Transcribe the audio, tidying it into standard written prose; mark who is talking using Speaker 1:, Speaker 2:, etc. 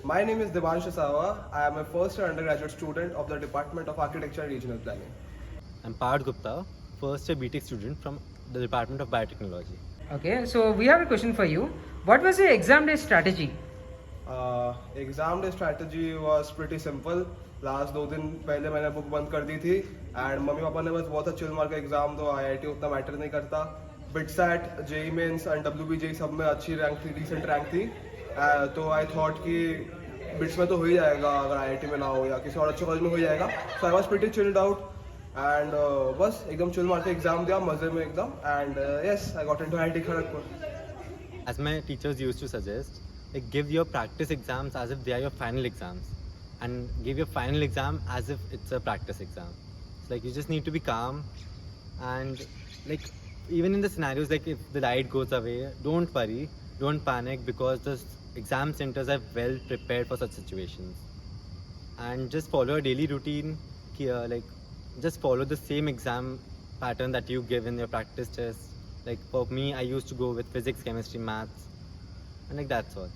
Speaker 1: My name is Devanshu Sawa. I am a first year undergraduate student of the Department of Architecture and Regional Planning.
Speaker 2: I'm Parth Gupta, first year BTech student from the Department of Biotechnology.
Speaker 3: Okay, so we have a question for you. What was your exam day strategy?
Speaker 1: Exam day strategy was pretty simple. Last 2 दिन पहले मैंने book बंद कर दी थी and mummy papa ने बस बहुत अच्छा चिल मार के एग्जाम दो आईआईटी उतना मैटर नहीं करता बिटसैट जेई मेंस एंड डब्ल्यूबीजे सब में अच्छी रैंक थी डिसेंट रैंक थी तो आई थॉट कि बिट्स में तो हो ही जाएगा अगर आईआईटी में ना हो या किसी और अच्छे कॉलेज में हो जाएगा so I was pretty chilled out and बस एकदम चिल मार के एग्जाम दिया मजे में एकदम and yes I got into IIT Kharagpur.
Speaker 2: As my teachers used to suggest, like give your practice exams as if they are your final exams, and give your final exam as if it's a practice exam. So, like you just need to be calm, and like even in the scenarios like if the light goes away, don't worry, don't panic because the exam centers are well prepared for such situations, and just follow a daily routine. Like just follow the same exam pattern that you give in your practice test. Like for me, I used to go with physics, chemistry, maths, and like that's all.